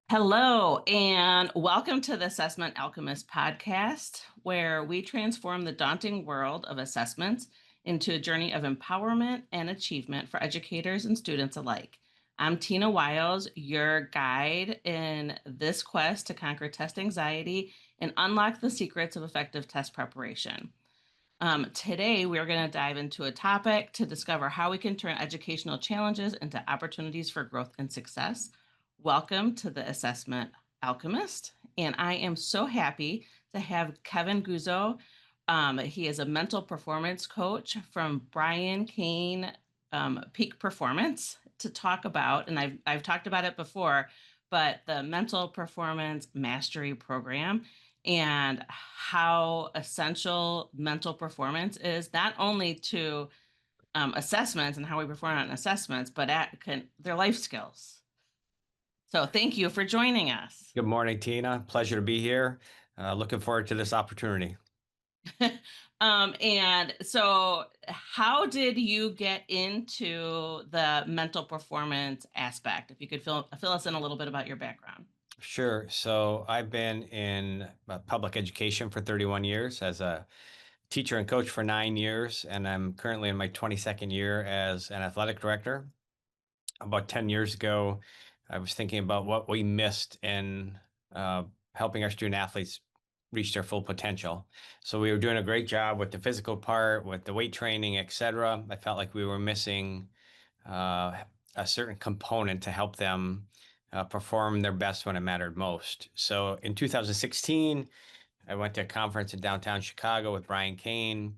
Hello, and welcome to the Assessment Alchemist Podcast, where we transform the daunting world of assessments into a journey of empowerment and achievement for educators and students alike. I'm Tina Wiles, your guide in this quest to conquer test anxiety and unlock the secrets of effective test preparation. Today, we're going to dive into a topic to discover how we can turn educational challenges into opportunities for growth and success. Welcome to the Assessment Alchemist, and I am so happy to have Kevin Guzzo. He is a mental performance coach from Brian Kane Peak Performance to talk about, and I've talked about it before, but the Mental Performance Mastery Program and how essential mental performance is not only to assessments and how we perform on assessments, but their life skills. So thank you for joining us. Good morning, Tina. Pleasure to be here. Looking forward to this opportunity. And so how did you get into the mental performance aspect? If you could fill us in a little bit about your background. Sure. So I've been in public education for 31 years, as a teacher and coach for 9 years, and I'm currently in my 22nd year as an athletic director. About 10 years ago, I was thinking about what we missed in helping our student athletes reach their full potential. So we were doing a great job with the physical part, with the weight training, et cetera. I felt like we were missing a certain component to help them perform their best when it mattered most. So in 2016, I went to a conference in downtown Chicago with Brian Kane,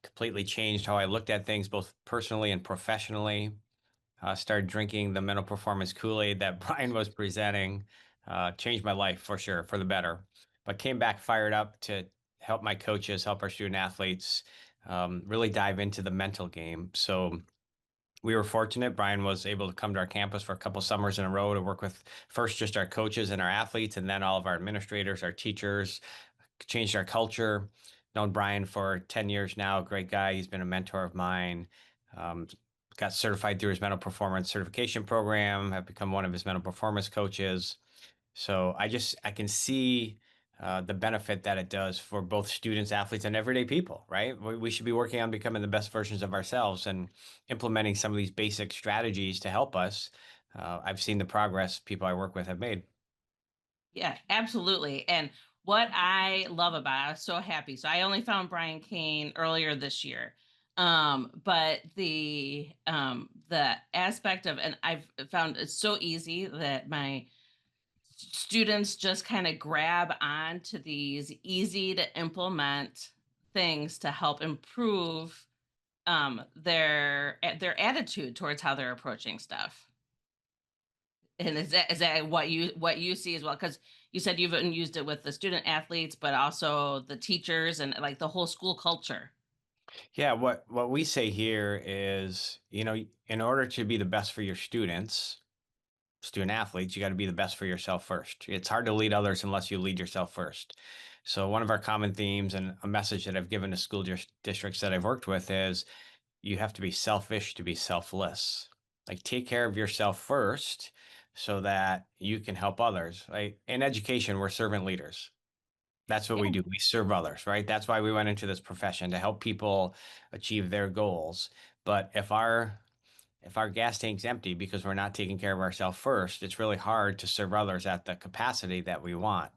completely changed how I looked at things, both personally and professionally. Started drinking the mental performance Kool-Aid that Brian was presenting. Changed my life for sure, for the better. But came back fired up to help my coaches, help our student athletes, really dive into the mental game. So we were fortunate. Brian was able to come to our campus for a couple summers in a row to work with first just our coaches and our athletes, and then all of our administrators, our teachers, changed our culture. Known Brian for 10 years now. Great guy. He's been a mentor of mine. Got certified through his mental performance certification program. Have become one of his mental performance coaches. So I can see the benefit that it does for both students, athletes, and everyday people, right? We should be working on becoming the best versions of ourselves and implementing some of these basic strategies to help us. I've seen the progress people I work with have made. Yeah, absolutely. And what I love about it, I was so happy. So I only found Brian Kane earlier this year. But the aspect of, and I've found it's so easy that my students just kind of grab on to these easy to implement things to help improve their attitude towards how they're approaching stuff. And is that what you see as well? Because you said you've even used it with the student athletes, but also the teachers and like the whole school culture. Yeah, what we say here is, in order to be the best for your student athletes, you got to be the best for yourself first. It's hard to lead others unless you lead yourself first. So one of our common themes and a message that I've given to school districts that I've worked with is you have to be selfish to be selfless. Like take care of yourself first so that you can help others. Right? In education, we're servant leaders. That's what we Yeah. do. We serve others, right? That's why we went into this profession, to help people achieve their goals. But if our gas tank's empty because we're not taking care of ourselves first, it's really hard to serve others at the capacity that we want.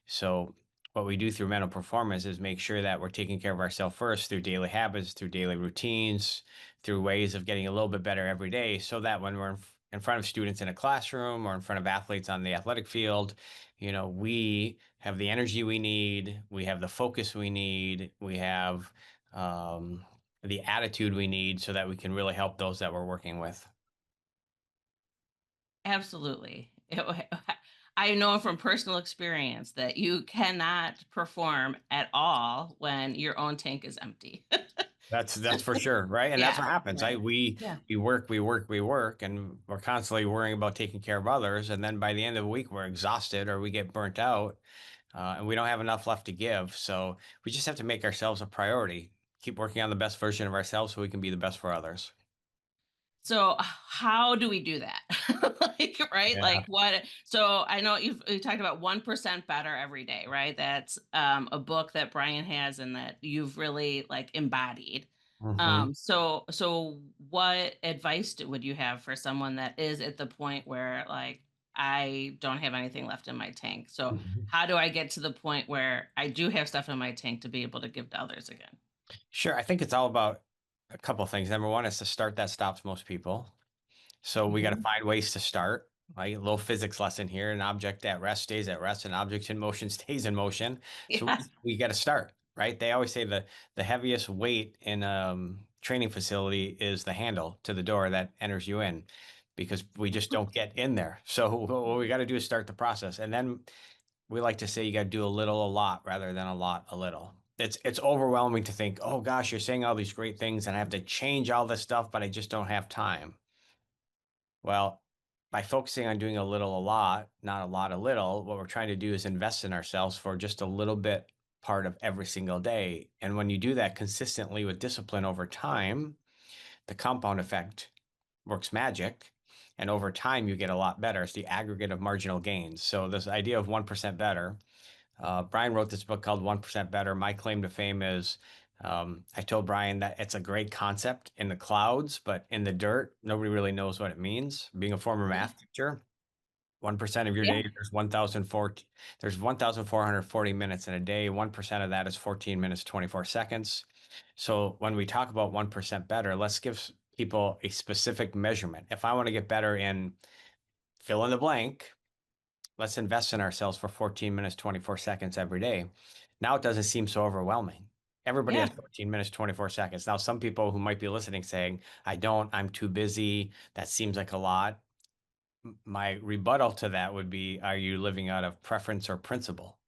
So what we do through mental performance is make sure that we're taking care of ourselves first through daily habits, through daily routines, through ways of getting a little bit better every day, so that when we're in front of students in a classroom or in front of athletes on the athletic field, we have the energy we need, we have the focus we need, we have the attitude we need so that we can really help those that we're working with. Absolutely. I know from personal experience that you cannot perform at all when your own tank is empty. That's for sure, right? And that's Yeah, what happens. right. We Yeah. we work, we work, we work, and we're constantly worrying about taking care of others. And then by the end of the week, we're exhausted or we get burnt out, and we don't have enough left to give. So we just have to make ourselves a priority. Keep working on the best version of ourselves so we can be the best for others. So how do we do that? Like, right? Yeah. Like what? So I know you talked about 1% better every day, right? That's a book that Brian has and that you've really like embodied. Hmm. So what advice would you have for someone that is at the point where like I don't have anything left in my tank? So Hmm. how do I get to the point where I do have stuff in my tank to be able to give to others again? Sure. I think it's all about a couple of things. Number one is to start that stops most people. So we got to Mhm. find ways to start. Right? A little physics lesson here. An object at rest stays at rest. An object in motion stays in motion. So Yeah. we got to start. Right? They always say the heaviest weight in training facility is the handle to the door that enters you in, because we just don't get in there. So what we got to do is start the process, and then we like to say you got to do a little, a lot, rather than a lot, a little. It's overwhelming to think, oh gosh, you're saying all these great things, and I have to change all this stuff, but I just don't have time. Well, by focusing on doing a little, a lot, not a lot, a little, what we're trying to do is invest in ourselves for just a little bit part of every single day. And when you do that consistently with discipline over time, the compound effect works magic. And over time, you get a lot better. It's the aggregate of marginal gains. So, this idea of 1% better, Brian wrote this book called 1% Better. My claim to fame is, I told Brian that it's a great concept in the clouds, but in the dirt, nobody really knows what it means. Being a former Yeah. math teacher, 1% of your Yeah. day, there's 1,440 minutes in a day. 1% of that is 14 minutes, 24 seconds. So when we talk about 1% better, let's give people a specific measurement. If I want to get better in fill in the blank, let's invest in ourselves for 14 minutes, 24 seconds every day. Now it doesn't seem so overwhelming. Everybody has Yeah. 14 minutes, 24 seconds. Now, some people who might be listening saying, I don't, I'm too busy. That seems like a lot. My rebuttal to that would be, are you living out of preference or principle?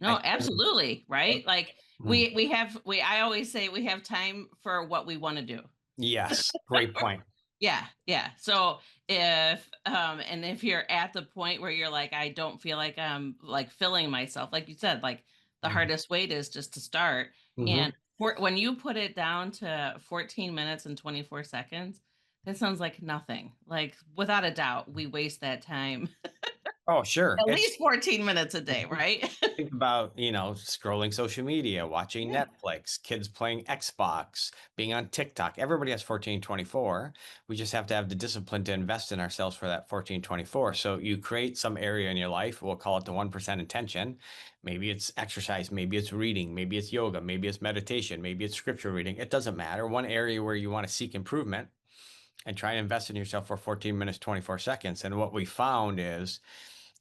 I No, absolutely, right? Like Mm. I always say we have time for what we want to do. Yes, great point. Yeah, yeah. So if you're at the point where you're like I don't feel like I'm like filling myself, like you said, like the Mhm. hardest weight is just to start. And Mhm. when you put it down to 14 minutes and 24 seconds, that sounds like nothing. Like without a doubt, we waste that time Oh, sure. at It's least 14 minutes a day, Mhm. right? Think about, scrolling social media, watching Yeah. Netflix, kids playing Xbox, being on TikTok. Everybody has 1424. We just have to have the discipline to invest in ourselves for that 1424. So you create some area in your life, we'll call it the 1% intention. Maybe it's exercise, maybe it's reading, maybe it's yoga, maybe it's meditation, maybe it's scripture reading. It doesn't matter. One area where you want to seek improvement and try and invest in yourself for 14 minutes, 24 seconds. And what we found is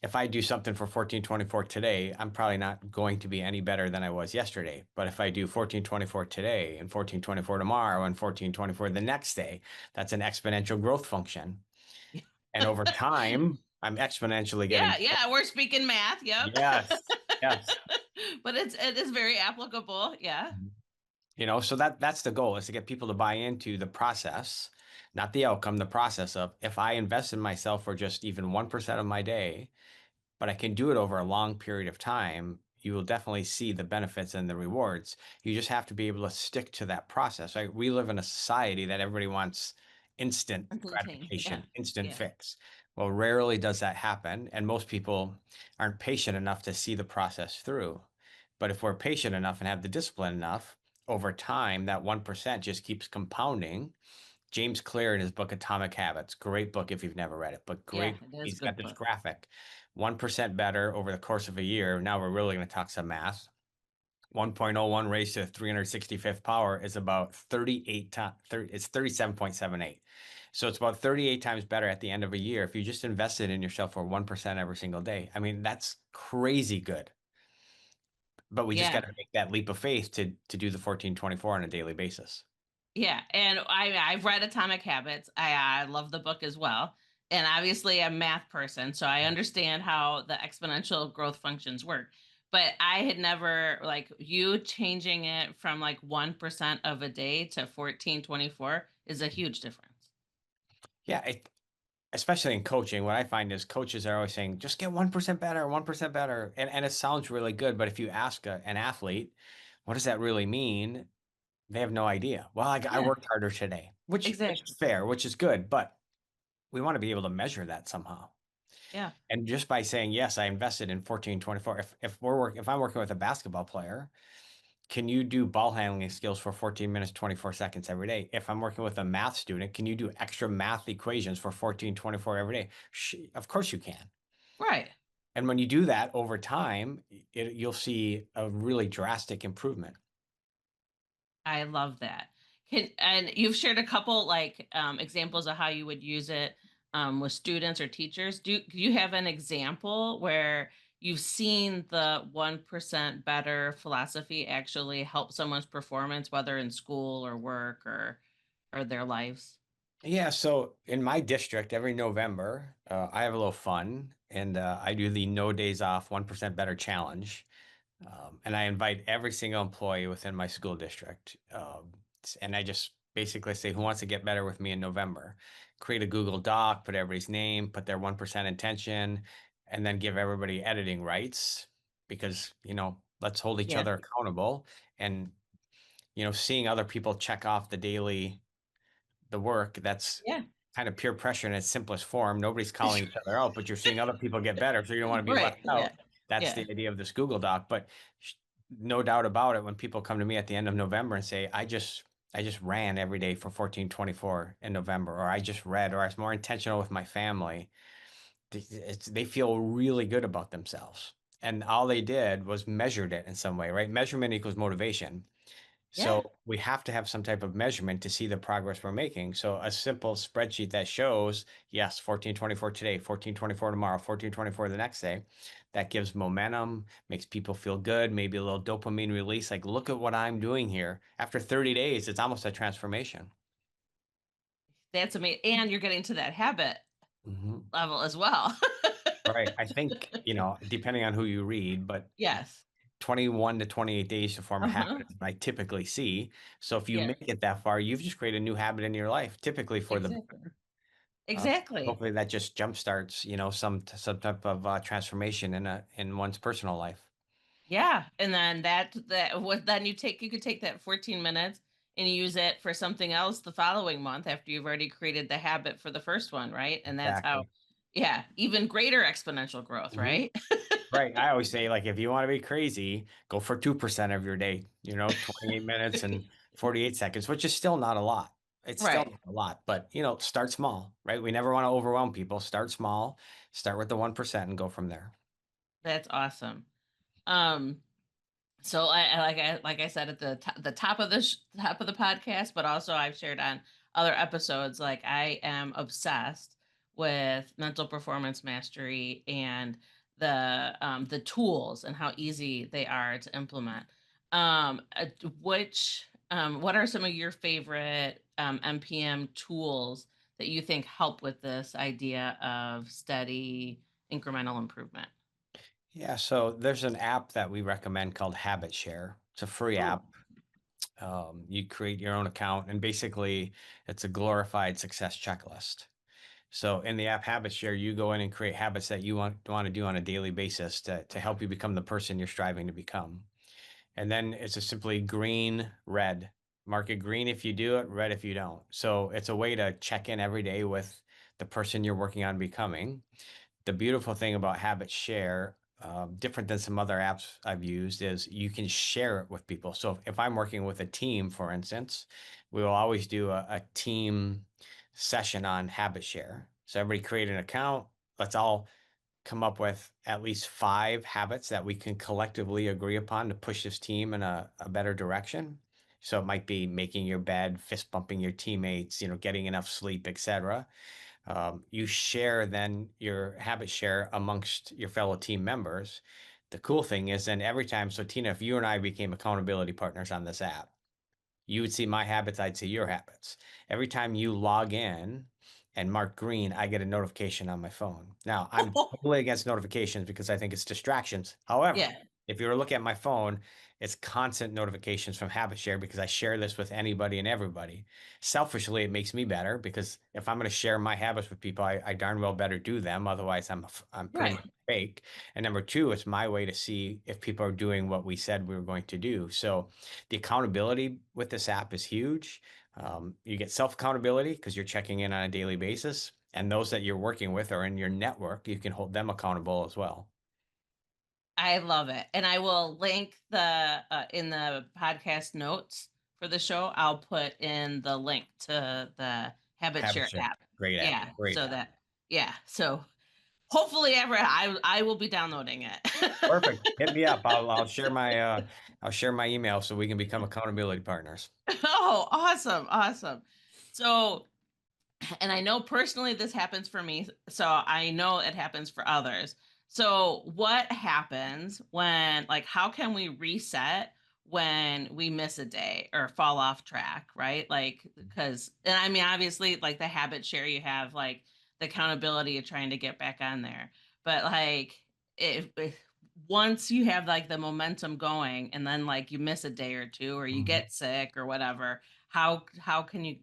if I do something for 1424 today, I'm probably not going to be any better than I was yesterday. But if I do 1424 today and 1424 tomorrow and 1424 the next day, that's an exponential growth function. And over time, I'm exponentially getting Yeah, yeah, we're speaking math, yep. yes, yes. But it is very applicable, yeah. So that's the goal, is to get people to buy into the process, not the outcome, the process of if I invest in myself for just even 1% of my day, but I can do it over a long period of time, you will definitely see the benefits and the rewards. You just have to be able to stick to that process. Right? We live in a society that everybody wants instant Constantine, yeah, gratification, instant yeah, fix. Well, rarely does that happen. And most people aren't patient enough to see the process through. But if we're patient enough and have the discipline enough, over time, that 1% just keeps compounding. James Clear in his book Atomic Habits, great book if you've never read it, but yeah, great. it is a He's got good this book. graphic 1% better over the course of a year. Now we're really going to talk some math. 1.01 raised to the 365th power is about 38 times, it's 37.78. So it's about 38 times better at the end of a year if you just invested in yourself for 1% every single day. I mean, that's crazy good. But we just got Yeah, to make that leap of faith to do the 1424 on a daily basis. yeah, and I've read Atomic Habits, I love the book as well, and obviously I'm a math person, so I understand how the exponential growth functions work, but I had never like, you changing it from, like, 1% of a day to 1424 is a huge difference. Yeah, especially in coaching, what I find is coaches are always saying, just get 1% better, 1% better. And it sounds really good. But if you ask an athlete, what does that really mean? They have no idea. Well, I Yeah, worked harder today, which is exactly. fair, which is good, but we want to be able to measure that somehow. Yeah. And just by saying, yes, I invested in 1424. If I'm working with a basketball player, can you do ball handling skills for 14 minutes, 24 seconds every day? If I'm working with a math student, can you do extra math equations for 1424 every day? Of course you can. Right. And when you do that over time, you'll see a really drastic improvement. I love that. And you've shared a couple like examples of how you would use it with students or teachers. Do you have an example where you've seen the 1% better philosophy actually help someone's performance, whether in school or work or their lives? Yeah, so in my district, every November, I have a little fun and I do the No Days Off 1% Better Challenge. And I invite every single employee within my school district. And I just basically say, who wants to get better with me in November? Create a Google Doc, put everybody's name, put their 1% intention, and then give everybody editing rights because, let's hold each Yeah. other accountable. And, seeing other people check off the work, that's Yeah. kind of peer pressure in its simplest form. Nobody's calling each other out, but you're seeing other people get better, so you don't want to be Right. left Yeah. out. That's Yeah. the idea of this Google Doc. But no doubt about it, when people come to me at the end of November and say, I just ran every day for 1424 in November, or I just read, or I was more intentional with my family, they feel really good about themselves. And all they did was measured it in some way, right? Measurement equals motivation. Yeah. So we have to have some type of measurement to see the progress we're making. So a simple spreadsheet that shows, yes, 1424 today, 1424 tomorrow, 1424 the next day, that gives momentum, makes people feel good, maybe a little dopamine release. Like, look at what I'm doing here. After 30 days, it's almost a transformation. That's amazing. And you're getting to that habit Mhm. level as well. Right. I think, depending on who you read, but Yes. 21 to 28 days to form a Uh-huh. habit is what I typically see. So if you Yeah. make it that far, you've just created a new habit in your life, typically for the Exactly. Uh, Exactly. hopefully that just jumpstarts, some type of transformation in one's personal life. Yeah, and then that what then you could take that 14 minutes and use it for something else the following month after you've already created the habit for the first one, right? And that's how Exactly. yeah, even greater exponential growth, Mhm. right? Right. I always say, like, if you want to be crazy, go for 2% of your day, 28 minutes and 48 seconds, which is still not a lot. It's still Right. not a lot, but, start small, right? We never want to overwhelm people. Start small, start with the 1% and go from there. That's awesome. Um So like I said at the top of top of the podcast, but also I've shared on other episodes. Like I am obsessed with mental performance mastery and the tools and how easy they are to implement. What are some of your favorite MPM tools that you think help with this idea of steady incremental improvement? Yeah. So there's an app that we recommend called Habit Share. It's a free app. Oh, You create your own account, and basically, it's a glorified success checklist. So in the app Habit Share, you go in and create habits that you want to do on a daily basis to help you become the person you're striving to become. And then it's a simply green, red. Mark it green if you do it, red if you don't. So it's a way to check in every day with the person you're working on becoming. The beautiful thing about Habit Share, different than some other apps I've used, is you can share it with people. So if I'm working with a team, for instance, we will always do a team session on Habit Share. So everybody create an account. Let's all come up with at least 5 habits that we can collectively agree upon to push this team in a better direction. So it might be making your bed, fist bumping your teammates, getting enough sleep, etc. You share then your habit share amongst your fellow team members. The cool thing is then every time, so Tina, if you and I became accountability partners on this app, you would see my habits, I'd see your habits. Every time you log in and mark green, I get a notification on my phone. Now, I'm totally against notifications because I think it's distractions. However, yeah. If you were to look at my phone, it's constant notifications from habit share because I share this with anybody and everybody. Selfishly, it makes me better because if I'm going to share my habits with people, I darn well better do them. Otherwise, I'm pretty Right. much fake. And number two, it's my way to see if people are doing what we said we were going to do. So the accountability with this app is huge. You get self accountability because you're checking in on a daily basis. And those that you're working with or in your network, you can hold them accountable as well. I love it. And I will link the in the podcast notes for the show, I'll put in the link to the Habit Habit Share share. app. Great app. Yeah, Great so app. that yeah, so hopefully ever I will be downloading it. Perfect. Hit me up. I'll share my email so we can become accountability partners. Oh, awesome, awesome. So and I know personally this happens for me, so I know it happens for others. So, what happens when, like, how can we reset when we miss a day or fall off track, right? Like, because, and I mean, obviously, like the habit share, you have like the accountability of trying to get back on there. But, like, if once you have like the momentum going and then like you miss a day or two or you Mhm. get sick or whatever, how can you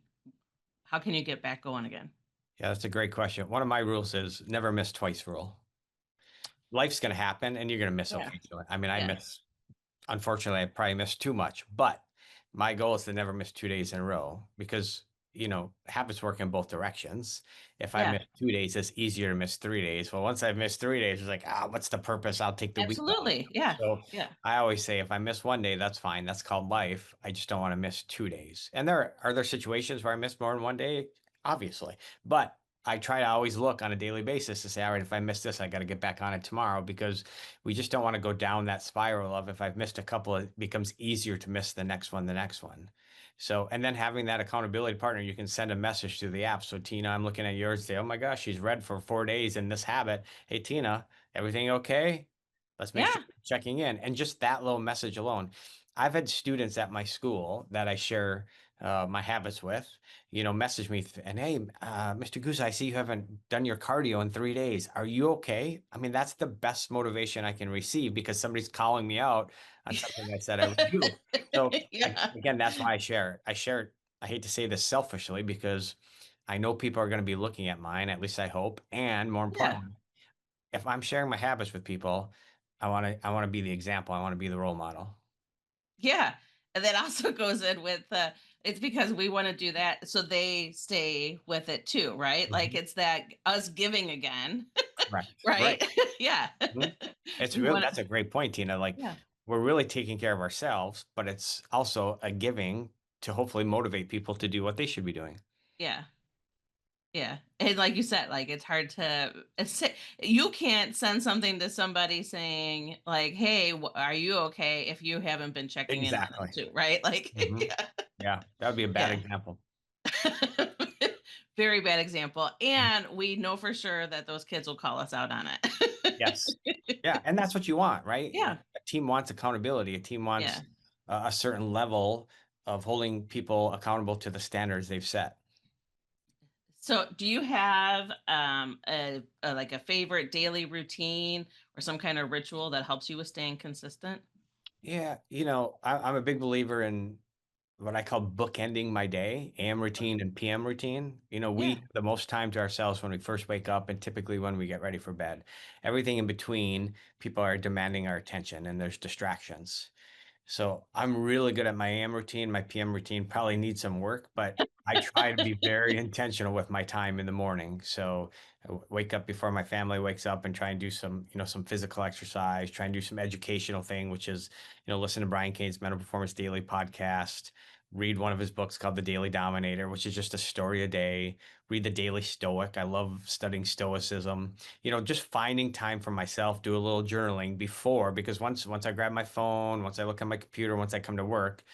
get back going again? Yeah, that's a great question. One of my rules is never miss twice rule. Life's going to happen and you're going to miss Yeah, occasionally. I mean, I yeah, miss unfortunately, I probably missed too much, but my goal is to never miss 2 days in a row because, habits work in both directions. If I yeah, miss 2 days, it's easier to miss 3 days. Well, once I've missed 3 days, it's like, what's the purpose? I'll take the week off. absolutely. Yeah, So yeah, I always say if I miss one day, that's fine. That's called life. I just don't want to miss 2 days. And there situations where I miss more than one day, obviously. But I try to always look on a daily basis to say, all right, if I miss this, I got to get back on it tomorrow because we just don't want to go down that spiral of if I've missed a couple, it becomes easier to miss the next one, the next one. So, and then having that accountability partner, you can send a message to the app. So, Tina, I'm looking at yours, say, oh my gosh, she's read for 4 days in this habit. Hey, Tina, everything okay? Let's make sure yeah, you're checking in. And just that little message alone. I've had students at my school that I share my habits with, message me and hey, Mr. Guzzo, I see you haven't done your cardio in 3 days. Are you okay? I mean, that's the best motivation I can receive because somebody's calling me out on something I said I would do. So yeah, again, that's why I share it. I share it. I hate to say this selfishly because I know people are going to be looking at mine, at least I hope. And more yeah, importantly, if I'm sharing my habits with people, I want to be the example. I want to be the role model. yeah. And that also goes in with it's because we want to do that so they stay with it too, right? Like Mhm. it's that us giving again, Correct. Right. right? Yeah. Mhm. It's We real. want That's a great point, Tina. Like yeah, we're really taking care of ourselves, but it's also a giving to hopefully motivate people to do what they should be doing. yeah. Yeah, and like you said, like, it's hard to you can't send something to somebody saying, like, "Hey, are you okay?" if you haven't been checking in on them Exactly. too, right? Like, Hmm. yeah, Yeah, that would be a bad yeah. example. Very bad example, Mhm. and we know for sure that those kids will call us out on it. Yes. Yeah, and that's what you want, right? Yeah, A team wants accountability. A team wants yeah. a certain level of holding people accountable to the standards they've set. So, do you have, like, a favorite daily routine or some kind of ritual that helps you with staying consistent? Yeah, I'm a big believer in what I call bookending my day, AM routine and PM routine. We Yeah, have the most time to ourselves when we first wake up and typically when we get ready for bed. Everything in between, people are demanding our attention and there's distractions. So I'm really good at my AM routine. My PM routine probably needs some work, but I try to be very intentional with my time in the morning. So I wake up before my family wakes up and try and do some physical exercise, try and do some educational thing, which is, listen to Brian Kane's Mental Performance Daily podcast, read one of his books called The Daily Dominator, which is just a story a day, read The Daily Stoic. I love studying Stoicism, just finding time for myself, do a little journaling before, because once I grab my phone, once I look at my computer, once I come to work,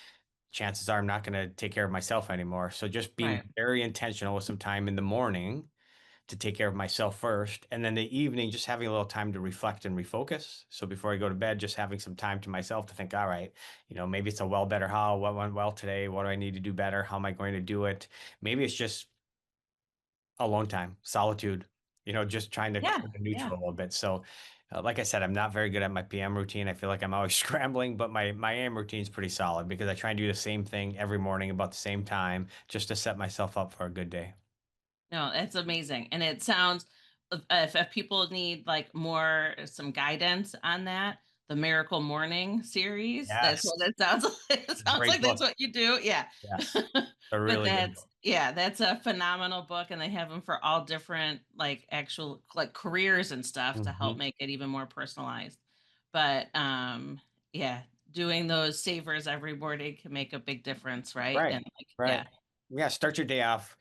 chances are I'm not going to take care of myself anymore. So just being right. very intentional with some time in the morning to take care of myself first, and then the evening just having a little time to reflect and refocus. So before I go to bed, just having some time to myself to think, all right, maybe it's a well, better, how, what went well today, what do I need to do better, how am I going to do it? Maybe it's just alone time, solitude, just trying to Yeah, come to yeah. neutral a little bit. So, like I said, I'm not very good at my PM routine. I feel like I'm always scrambling, but my AM routine is pretty solid because I try and do the same thing every morning about the same time just to set myself up for a good day. No, it's amazing, and it sounds if people need, like, more some guidance on that, the Miracle Morning series, that's Yes, what it sounds like. It sounds great like that's book. what you do, yeah. Yes, a But really good that's book. yeah, that's a phenomenal book, and they have them for all different, like, actual like, careers and stuff to help Hmm. make it even more personalized. But, yeah, doing those savers every morning can make a big difference, right? Right, And, like right. yeah. Yeah, start your day off.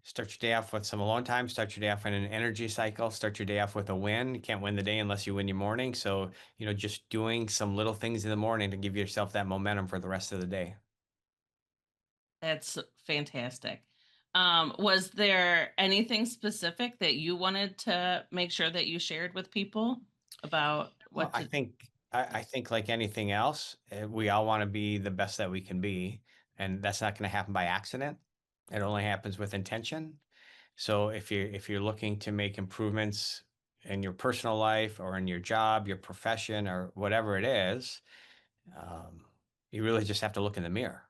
Start your day off with some alone time. Start your day off in an energy cycle. Start your day off with a win. You can't win the day unless you win your morning. So, just doing some little things in the morning to give yourself that momentum for the rest of the day. That's fantastic. Was there anything specific that you wanted to make sure that you shared with people about Well, what I to think I think like anything else, we all want to be the best that we can be, and that's not going to happen by accident. It only happens with intention. So if you're looking to make improvements in your personal life or in your job, your profession, or whatever it is, um, you really just have to look in the mirror.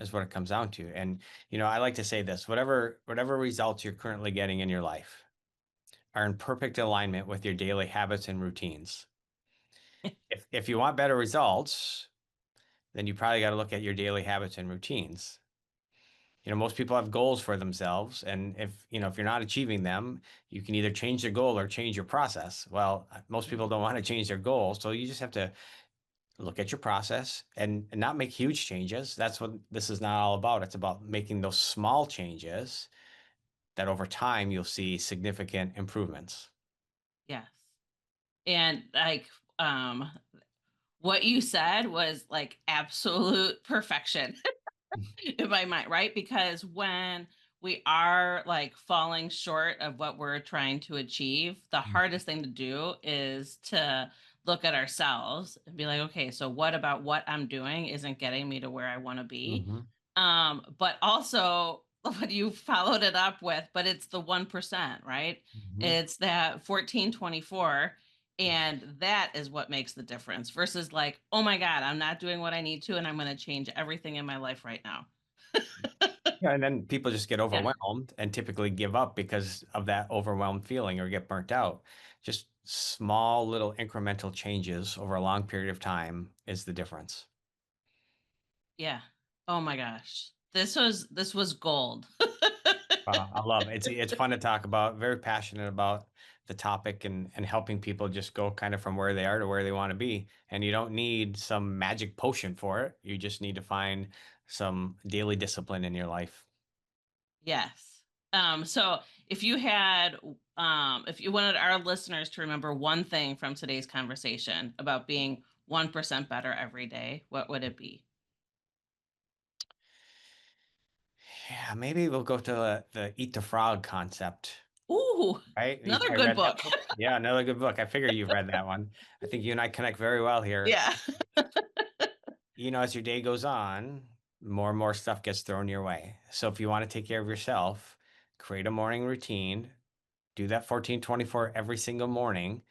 Is what it comes down to. And I like to say this: whatever results you're currently getting in your life are in perfect alignment with your daily habits and routines. If you want better results, then you probably got to look at your daily habits and routines. Most people have goals for themselves, and if you're not achieving them, you can either change the goal or change your process. Well, most people don't want to change their goals, so you just have to look at your process and not make huge changes. That's what this is not all about. It's about making those small changes that over time you'll see significant improvements. yes. And like what you said was like absolute perfection. In my mind, right? Because when we are like falling short of what we're trying to achieve, the hardest thing to do is to look at ourselves and be like, okay, so what about what I'm doing isn't getting me to where I want to be? Hmm. But also what you followed it up with, but it's the 1%, right? Hmm. It's that 1424. And that is what makes the difference versus like, oh my God, I'm not doing what I need to, and I'm going to change everything in my life right now. Yeah, and then people just get Yeah. overwhelmed and typically give up because of that overwhelmed feeling or get burnt out. Just small little incremental changes over a long period of time is the difference. Yeah. Oh my gosh. This was gold. I love it. It's fun to talk about. Very passionate about the topic and helping people just go kind of from where they are to where they want to be. And you don't need some magic potion for it. You just need to find some daily discipline in your life. Yes. So if you wanted our listeners to remember one thing from today's conversation about being 1% better every day, what would it be? Yeah, maybe we'll go to the eat the frog concept. Ooh, Right? You another probably good read that book. book? Yeah, another good book. I figure you've read that one. I think you and I connect very well here. Yeah. As your day goes on, more and more stuff gets thrown your way. So if you want to take care of yourself, create a morning routine, do that 1424 every single morning.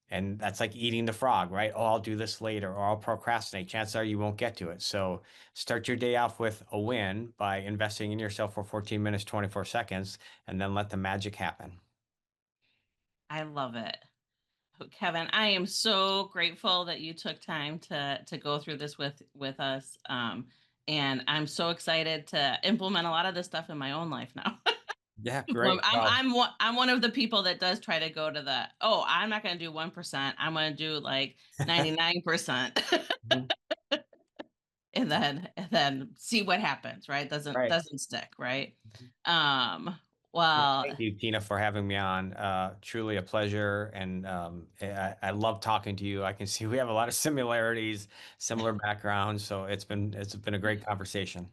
And that's like eating the frog, right? Oh, I'll do this later, or I'll procrastinate. Chances are you won't get to it. So start your day off with a win by investing in yourself for 14 minutes, 24 seconds, and then let the magic happen. I love it. Kevin, I am so grateful that you took time to go through this with us. And I'm so excited to implement a lot of this stuff in my own life now. Yeah, Well, great. I'm Well, I'm one I'm one of the people that does try to go to the, oh, I'm not going to do 1%. I'm going to do like 99%. mhm, And then see what happens, right? Doesn't right. doesn't stick, right? Mhm. Um Well, well, thank you, Tina, for having me on. Truly a pleasure, and I love talking to you. I can see we have a lot of similarities, similar backgrounds, so it's been a great conversation.